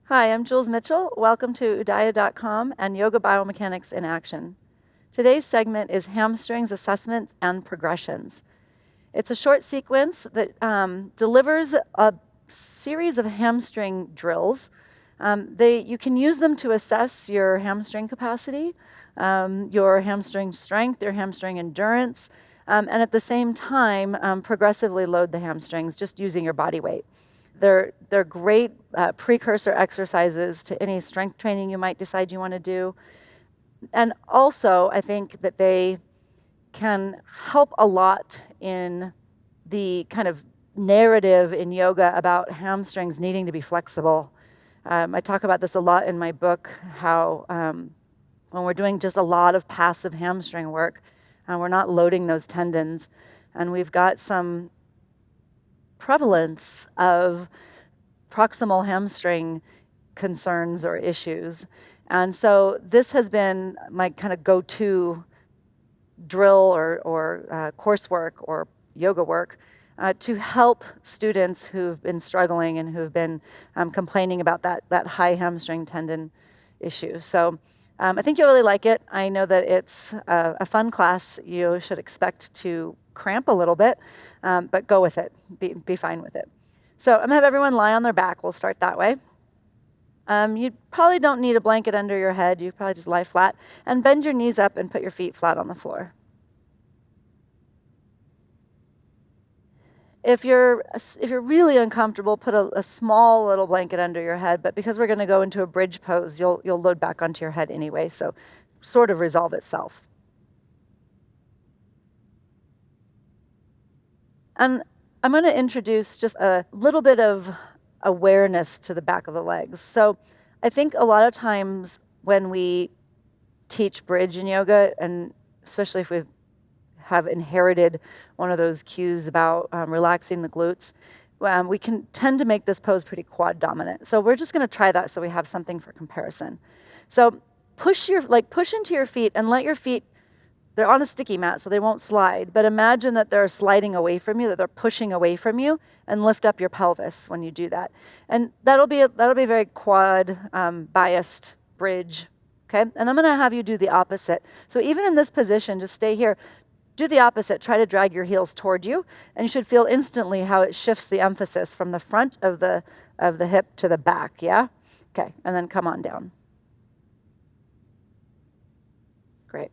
Hi, I'm Jules Mitchell. Welcome to UDAYA.com and Yoga Biomechanics in Action. Today's segment is Hamstrings Assessment and Progressions. It's a short sequence that delivers a series of hamstring drills. You can use them to assess your hamstring capacity, your hamstring strength, your hamstring endurance, and at the same time, progressively load the hamstrings just using your body weight. They're great precursor exercises to any strength training you might decide you want to do. And also, I think that they can help a lot in the kind of narrative in yoga about hamstrings needing to be flexible. I talk about this a lot in my book, how when we're doing just a lot of passive hamstring work, we're not loading those tendons, and we've got some prevalence of proximal hamstring concerns or issues. And so this has been my kind of go-to drill or coursework or yoga work to help students who've been struggling and who've been complaining about that high hamstring tendon issue. So I think you'll really like it. I know that it's a fun class. You should expect to cramp a little bit, but go with it. Be fine with it. So I'm gonna have everyone lie on their back. We'll start that way. You probably don't need a blanket under your head. You probably just lie flat and bend your knees up and put your feet flat on the floor. If you're really uncomfortable, put a small little blanket under your head, but because we're gonna go into a bridge pose, you'll load back onto your head anyway, so sort of resolve itself. And I'm gonna introduce just a little bit of awareness to the back of the legs. So I think a lot of times when we teach bridge in yoga, and especially if we have inherited one of those cues about relaxing the glutes, we can tend to make this pose pretty quad dominant. So we're just gonna try that so we have something for comparison. So push into your feet and let your feet, they're on a sticky mat so they won't slide, but imagine that they're sliding away from you, that they're pushing away from you, and lift up your pelvis when you do that. And that'll be a very quad biased bridge, okay? And I'm gonna have you do the opposite. So even in this position, just stay here. Do the opposite. Try to drag your heels toward you, and you should feel instantly how it shifts the emphasis from the front of the hip to the back, yeah? Okay, and then come on down. Great.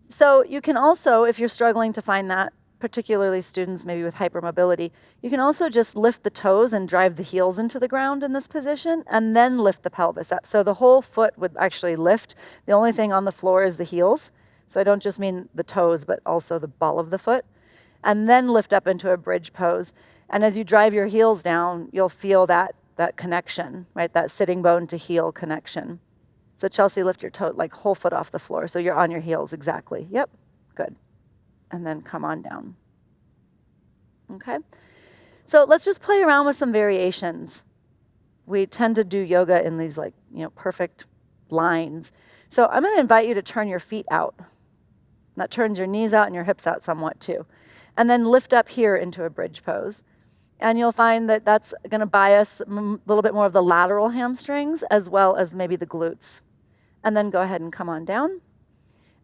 So you can also, if you're struggling to find that, particularly students maybe with hypermobility, you can also just lift the toes and drive the heels into the ground in this position, and then lift the pelvis up. So the whole foot would actually lift. The only thing on the floor is the heels. So I don't just mean the toes, but also the ball of the foot. And then lift up into a bridge pose. And as you drive your heels down, you'll feel that connection, right? That sitting bone to heel connection. So Chelsea, lift your toe, like whole foot off the floor. So you're on your heels, exactly. Yep, good. And then come on down. Okay? So let's just play around with some variations. We tend to do yoga in these perfect lines. So I'm gonna invite you to turn your feet out. That turns your knees out and your hips out somewhat too. And then lift up here into a bridge pose. And you'll find that that's gonna bias a little bit more of the lateral hamstrings as well as maybe the glutes. And then go ahead and come on down.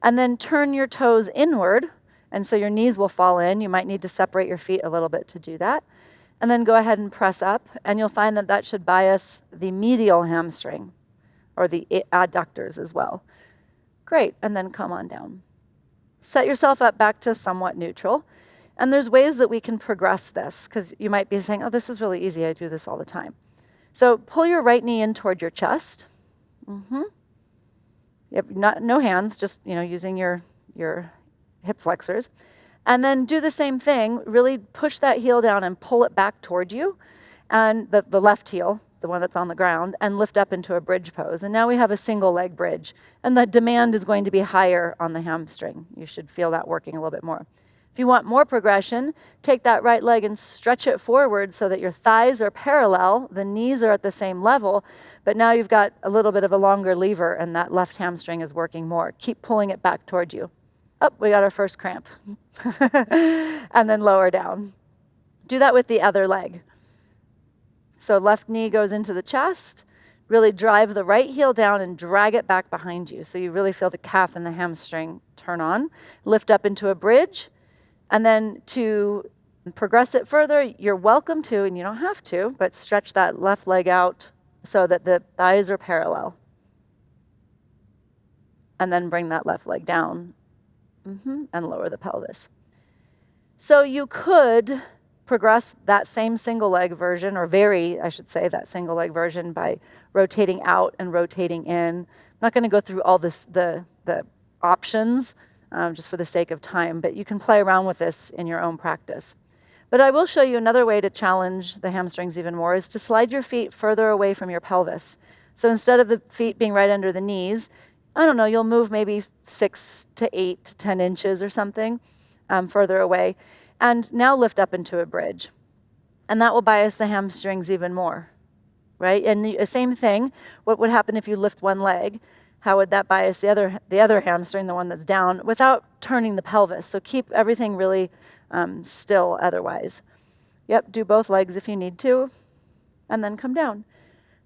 And then turn your toes inward. And so your knees will fall in. You might need to separate your feet a little bit to do that. And then go ahead and press up. And you'll find that that should bias the medial hamstring or the adductors as well. Great, and then come on down. Set yourself up back to somewhat neutral. And there's ways that we can progress this, because you might be saying, oh, this is really easy, I do this all the time. So pull your right knee in toward your chest. Yep, no hands, just using your hip flexors. And then do the same thing, really push that heel down and pull it back toward you, and the left heel, the one that's on the ground, and lift up into a bridge pose. And now we have a single leg bridge, and the demand is going to be higher on the hamstring. You should feel that working a little bit more. If you want more progression, take that right leg and stretch it forward so that your thighs are parallel, the knees are at the same level, but now you've got a little bit of a longer lever and that left hamstring is working more. Keep pulling it back toward you. Oh, we got our first cramp. And then lower down. Do that with the other leg. So left knee goes into the chest. Really drive the right heel down and drag it back behind you. So you really feel the calf and the hamstring turn on. Lift up into a bridge. And then to progress it further, you're welcome to, and you don't have to, but stretch that left leg out so that the thighs are parallel. And then bring that left leg down and lower the pelvis. So you could progress that same single leg version, or vary, I should say, that single leg version by rotating out and rotating in. I'm not going to go through all the options just for the sake of time, but you can play around with this in your own practice. But I will show you another way to challenge the hamstrings even more is to slide your feet further away from your pelvis. So instead of the feet being right under the knees, I don't know, you'll move maybe 6 to 8 to 10 inches or something further away. And now lift up into a bridge. And that will bias the hamstrings even more, right? And the same thing, what would happen if you lift one leg? How would that bias the other hamstring, the one that's down, without turning the pelvis? So keep everything really still otherwise. Yep, do both legs if you need to, and then come down.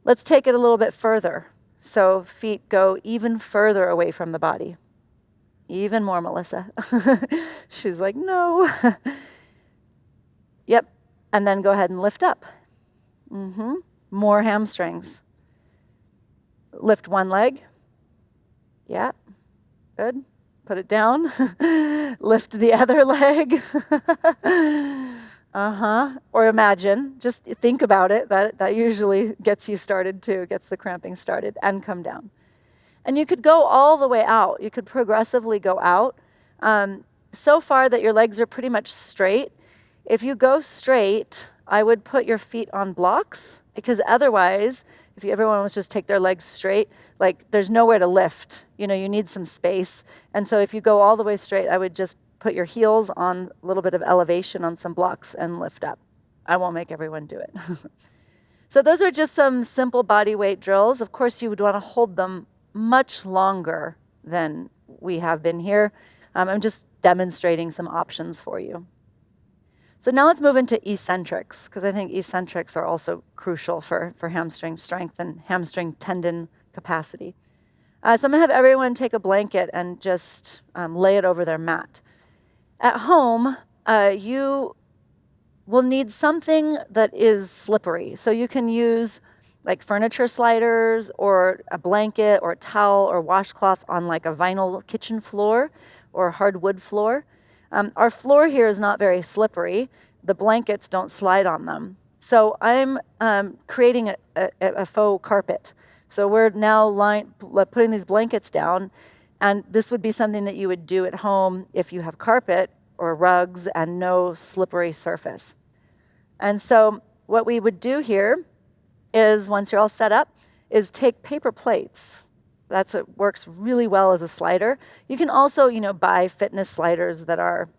Let's take it a little bit further. So feet go even further away from the body. Even more, Melissa. She's like, no. Yep, and then go ahead and lift up. More hamstrings. Lift one leg. Yeah, good. Put it down. Lift the other leg. Or imagine, just think about it. That usually gets you started too, gets the cramping started, and come down. And you could go all the way out. You could progressively go out so far that your legs are pretty much straight. If you go straight, I would put your feet on blocks, because otherwise, if everyone was just take their legs straight, like there's nowhere to lift. You need some space. And so if you go all the way straight, I would just put your heels on a little bit of elevation on some blocks and lift up. I won't make everyone do it. So those are just some simple body weight drills. Of course, you would want to hold them much longer than we have been here. I'm just demonstrating some options for you. So now let's move into eccentrics, because I think eccentrics are also crucial for hamstring strength and hamstring tendon capacity. So I'm going to have everyone take a blanket and just lay it over their mat. At home, you will need something that is slippery. So you can use like furniture sliders or a blanket or a towel or washcloth on like a vinyl kitchen floor or hardwood floor. Our floor here is not very slippery. The blankets don't slide on them. So I'm creating a faux carpet. So we're now putting these blankets down, and this would be something that you would do at home if you have carpet or rugs and no slippery surface. And so what we would do here is, once you're all set up, is take paper plates. That's what works really well as a slider. You can also, buy fitness sliders that are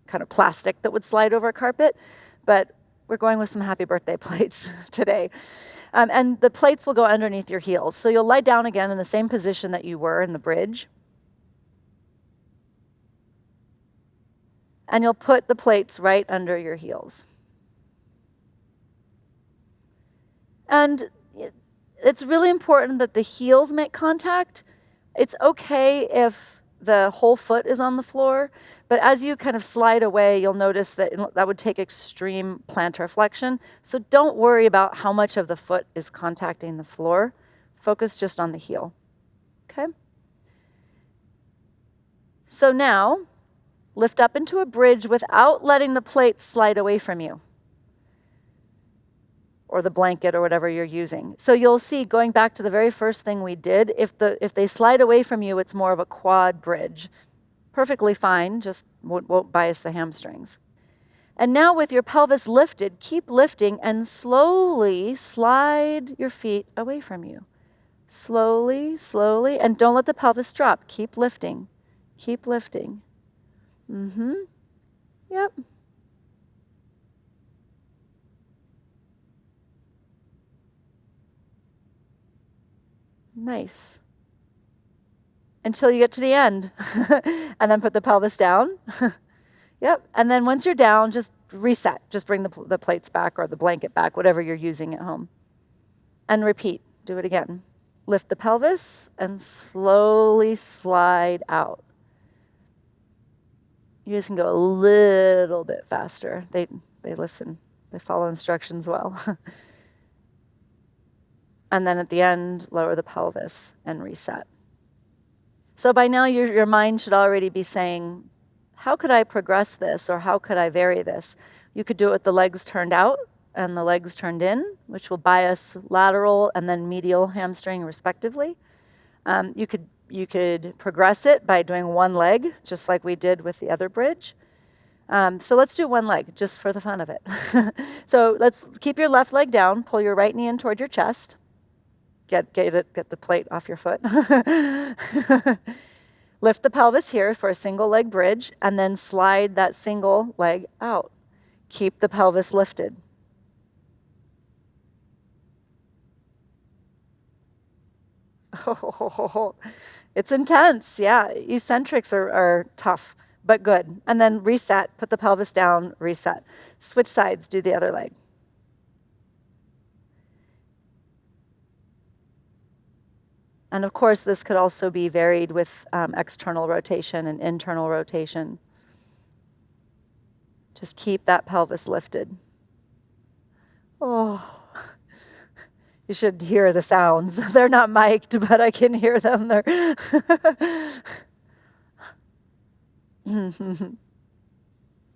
kind of plastic that would slide over a carpet, but we're going with some happy birthday plates today. And the plates will go underneath your heels. So you'll lie down again in the same position that you were in the bridge. And you'll put the plates right under your heels. And it's really important that the heels make contact. It's okay if the whole foot is on the floor, but as you kind of slide away, you'll notice that that would take extreme plantar flexion. So don't worry about how much of the foot is contacting the floor. Focus just on the heel. Okay? So now, lift up into a bridge without letting the plates slide away from you, or the blanket or whatever you're using. So you'll see, going back to the very first thing we did, if they slide away from you, it's more of a quad bridge. Perfectly fine, just won't bias the hamstrings. And now with your pelvis lifted, keep lifting and slowly slide your feet away from you. Slowly, slowly, and don't let the pelvis drop. Keep lifting. Keep lifting. Yep. Nice. Until you get to the end. And then put the pelvis down. Yep. And then once you're down, just reset. Just bring the plates back or the blanket back, whatever you're using at home. And repeat. Do it again. Lift the pelvis and slowly slide out. You guys can go a little bit faster. They listen. They follow instructions well. And then at the end, lower the pelvis and reset. So by now, your mind should already be saying, how could I progress this, or how could I vary this? You could do it with the legs turned out and the legs turned in, which will bias lateral and then medial hamstring respectively. You could progress it by doing one leg, just like we did with the other bridge. So let's do one leg, just for the fun of it. So let's keep your left leg down, pull your right knee in toward your chest. Get the plate off your foot. Lift the pelvis here for a single leg bridge, and then slide that single leg out. Keep the pelvis lifted. Oh, it's intense. Yeah, eccentrics are tough, but good. And then reset, put the pelvis down, reset. Switch sides, do the other leg. And of course, this could also be varied with external rotation and internal rotation. Just keep that pelvis lifted. Oh, you should hear the sounds. They're not mic'd, but I can hear them.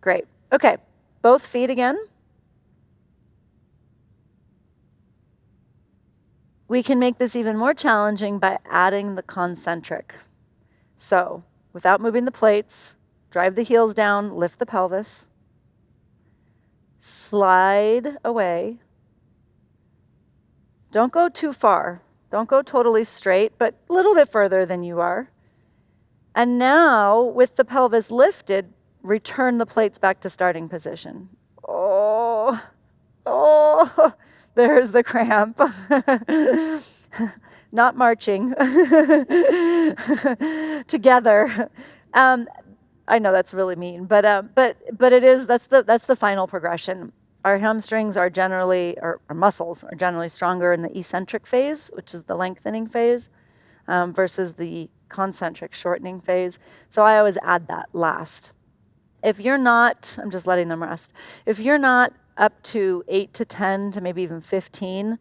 Great. Okay, both feet again. We can make this even more challenging by adding the concentric. So, without moving the plates, drive the heels down, lift the pelvis, slide away. Don't go too far. Don't go totally straight, but a little bit further than you are. And now, with the pelvis lifted, return the plates back to starting position. Oh, there's the cramp. Not marching together. I know that's really mean, but it is. That's the final progression. Our hamstrings are generally, or our muscles are generally stronger in the eccentric phase, which is the lengthening phase, versus the concentric shortening phase. So I always add that last. If you're not, I'm just letting them rest. If you're not up to 8 to 10 to maybe even 15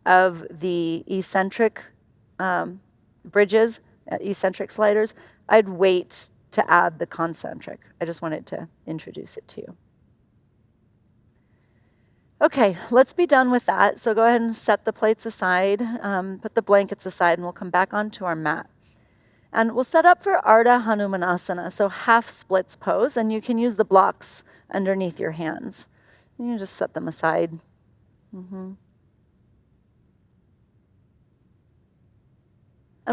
of the eccentric bridges, eccentric sliders, I'd wait to add the concentric. I just wanted to introduce it to you. Okay, let's be done with that. So go ahead and set the plates aside, put the blankets aside, and we'll come back onto our mat. And we'll set up for Ardha Hanumanasana, so half splits pose, and you can use the blocks underneath your hands. You just set them aside. And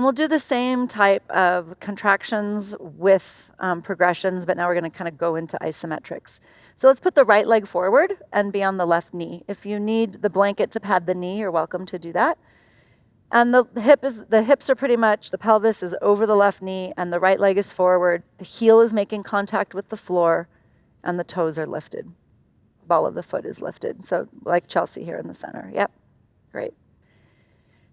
we'll do the same type of contractions with progressions, but now we're going to kind of go into isometrics. So let's put the right leg forward and be on the left knee. If you need the blanket to pad the knee, you're welcome to do that. And the hips are pretty much, the pelvis is over the left knee and the right leg is forward. The heel is making contact with the floor and the toes are lifted. The ball of the foot is lifted. So like Chelsea here in the center. Yep, great.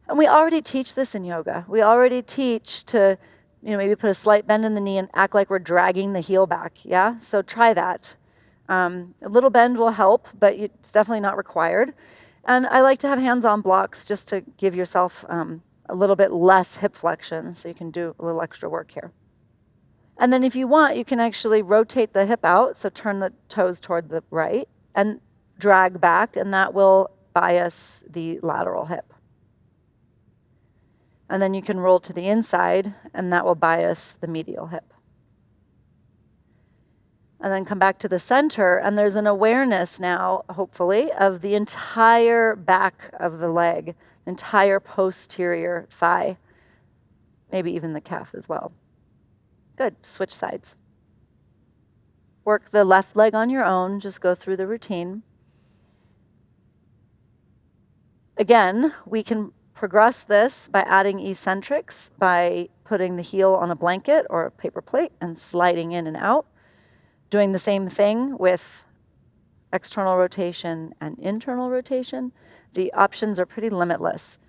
And we already teach this in yoga. We already teach to, maybe put a slight bend in the knee and act like we're dragging the heel back. Yeah, so try that. A little bend will help, but it's definitely not required. And I like to have hands on blocks just to give yourself a little bit less hip flexion, so you can do a little extra work here. And then if you want, you can actually rotate the hip out, so turn the toes toward the right and drag back, and that will bias the lateral hip. And then you can roll to the inside, and that will bias the medial hip. And then come back to the center, and there's an awareness now, hopefully, of the entire back of the leg, entire posterior thigh, maybe even the calf as well. Good, switch sides. Work the left leg on your own, just go through the routine. Again, we can progress this by adding eccentrics, by putting the heel on a blanket or a paper plate and sliding in and out. doing the same thing with external rotation and internal rotation. The options are pretty limitless.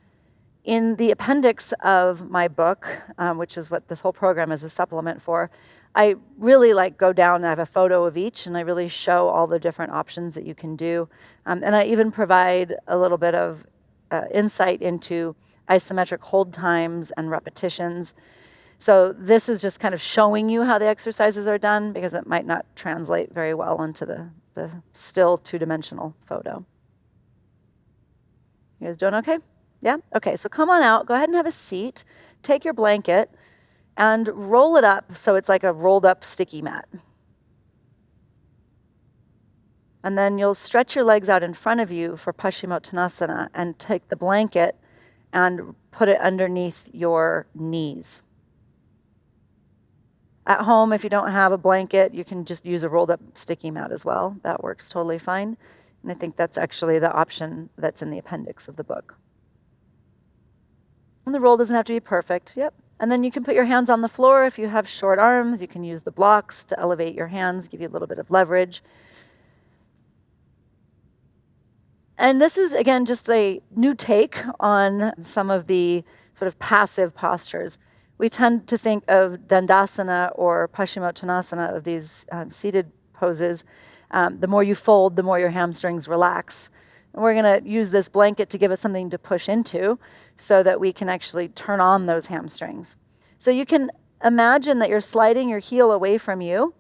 In the appendix of my book, which is what this whole program is a supplement for, I really go down and I have a photo of each, and I really show all the different options that you can do. And I even provide a little bit of insight into isometric hold times and repetitions. So this is just kind of showing you how the exercises are done, because it might not translate very well into the still two-dimensional photo. You guys doing okay? Yeah? Okay, so come on out. Go ahead and have a seat. Take your blanket and roll it up so it's like a rolled up sticky mat. And then you'll stretch your legs out in front of you for Paschimottanasana and take the blanket and put it underneath your knees. At home, if you don't have a blanket, you can just use a rolled up sticky mat as well. That works totally fine. And I think that's actually the option that's in the appendix of the book. And the roll doesn't have to be perfect. Yep. And then you can put your hands on the floor. If you have short arms, you can use the blocks to elevate your hands, give you a little bit of leverage. And this is, again, just a new take on some of the sort of passive postures. We tend to think of Dandasana or Paschimottanasana, of these seated poses. The more you fold, the more your hamstrings relax. And we're going to use this blanket to give us something to push into so that we can actually turn on those hamstrings. So you can imagine that you're sliding your heel away from you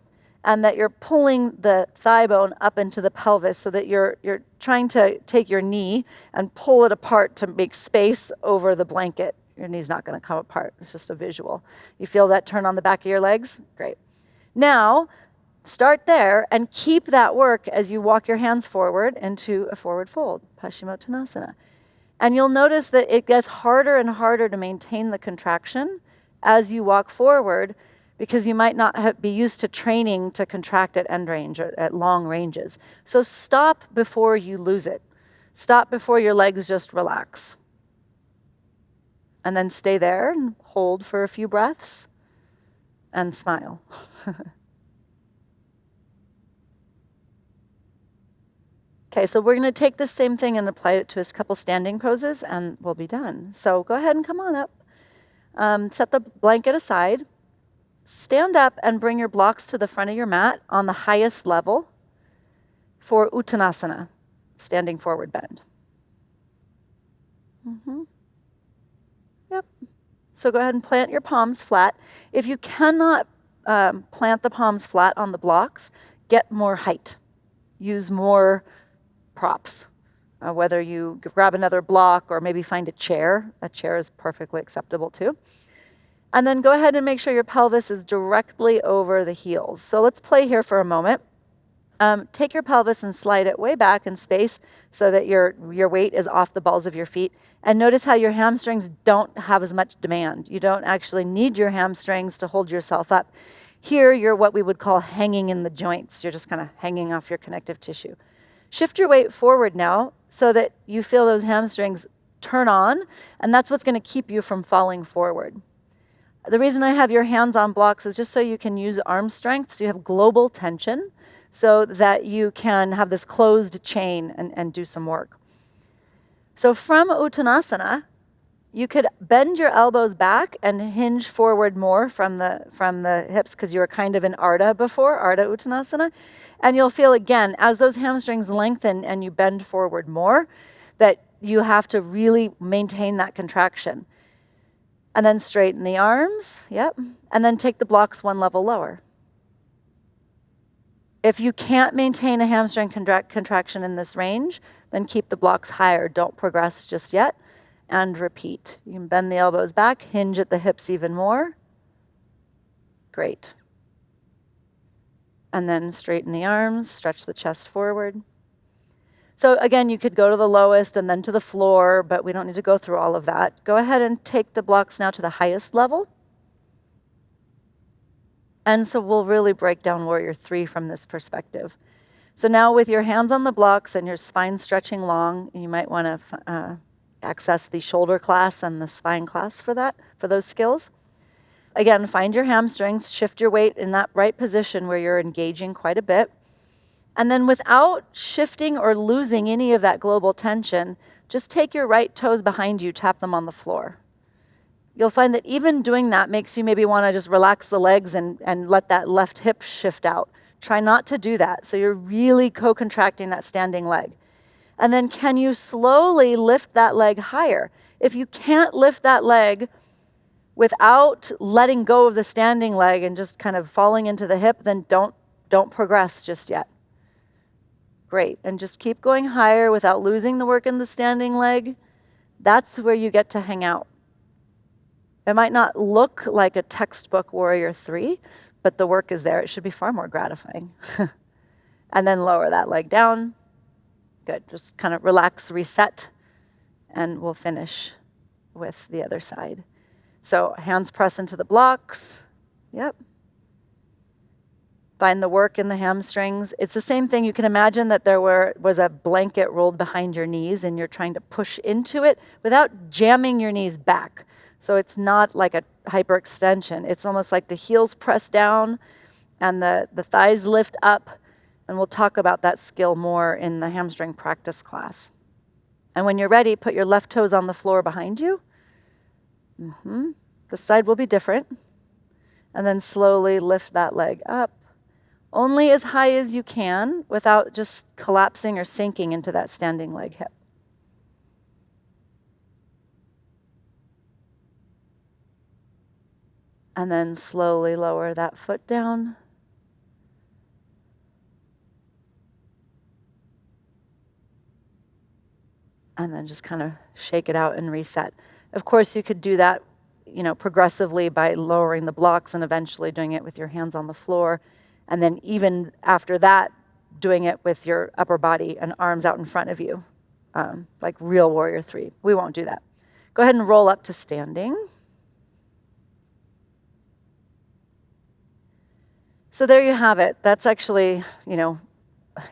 and that you're pulling the thigh bone up into the pelvis, so that you're trying to take your knee and pull it apart to make space over the blanket. Your knee's not going to come apart. It's just a visual. You feel that turn on the back of your legs? Great. Now, start there and keep that work as you walk your hands forward into a forward fold, Paschimottanasana. And you'll notice that it gets harder and harder to maintain the contraction as you walk forward, because you might not be used to training to contract at end range or at long ranges. So stop before you lose it. Stop before your legs just relax. And then stay there and hold for a few breaths and smile. Okay, so we're going to take this same thing and apply it to a couple standing poses, and we'll be done. So go ahead and come on up. Set the blanket aside. Stand up and bring your blocks to the front of your mat on the highest level for Uttanasana, standing forward bend. Yep. So go ahead and plant your palms flat. If you cannot plant the palms flat on the blocks, get more height. Use more props. Whether you grab another block or maybe find a chair. A chair is perfectly acceptable too. And then go ahead and make sure your pelvis is directly over the heels. So let's play here for a moment. Take your pelvis and slide it way back in space so that your weight is off the balls of your feet. And notice how your hamstrings don't have as much demand. You don't actually need your hamstrings to hold yourself up. Here, you're what we would call hanging in the joints. You're just kind of hanging off your connective tissue. Shift your weight forward now so that you feel those hamstrings turn on, and that's what's going to keep you from falling forward. The reason I have your hands on blocks is just so you can use arm strength, so you have global tension, so that you can have this closed chain and do some work. So from Uttanasana, you could bend your elbows back and hinge forward more from the hips, because you were kind of in Ardha before, Ardha Uttanasana. And you'll feel again, as those hamstrings lengthen and you bend forward more, that you have to really maintain that contraction. And then straighten the arms, yep. And then take the blocks one level lower. If you can't maintain a hamstring contraction in this range, then keep the blocks higher. Don't progress just yet. And repeat. You can bend the elbows back, hinge at the hips even more. Great. And then straighten the arms, stretch the chest forward. So again, you could go to the lowest and then to the floor, but we don't need to go through all of that. Go ahead and take the blocks now to the highest level. And so we'll really break down Warrior 3 from this perspective. So now with your hands on the blocks and your spine stretching long, you might want to access the shoulder class and the spine class for those skills. Again, find your hamstrings, shift your weight in that right position where you're engaging quite a bit. And then without shifting or losing any of that global tension, just take your right toes behind you, tap them on the floor. You'll find that even doing that makes you maybe want to just relax the legs and let that left hip shift out. Try not to do that. So you're really co-contracting that standing leg. And then can you slowly lift that leg higher? If you can't lift that leg without letting go of the standing leg and just kind of falling into the hip, then don't progress just yet. Great. And just keep going higher without losing the work in the standing leg. That's where you get to hang out. It might not look like a textbook Warrior 3, but the work is there. It should be far more gratifying. And then lower that leg down. Good. Just kind of relax, reset, and we'll finish with the other side. So hands press into the blocks. Yep. Find the work in the hamstrings. It's the same thing. You can imagine that there was a blanket rolled behind your knees and you're trying to push into it without jamming your knees back. So it's not like a hyperextension. It's almost like the heels press down and the thighs lift up. And we'll talk about that skill more in the hamstring practice class. And when you're ready, put your left toes on the floor behind you. The side will be different. And then slowly lift that leg up. Only as high as you can without just collapsing or sinking into that standing leg hip. And then slowly lower that foot down. And then just kind of shake it out and reset. Of course, you could do that, progressively by lowering the blocks and eventually doing it with your hands on the floor. And then even after that, doing it with your upper body and arms out in front of you, like real Warrior 3. We won't do that. Go ahead and roll up to standing. So there you have it. That's actually,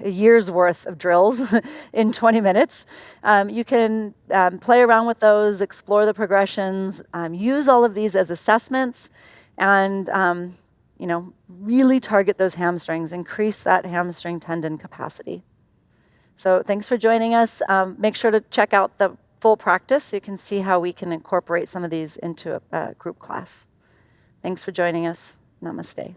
a year's worth of drills in 20 minutes. You can play around with those, explore the progressions, use all of these as assessments, and really target those hamstrings, increase that hamstring tendon capacity. So thanks for joining us. Make sure to check out the full practice so you can see how we can incorporate some of these into a group class. Thanks for joining us. Namaste.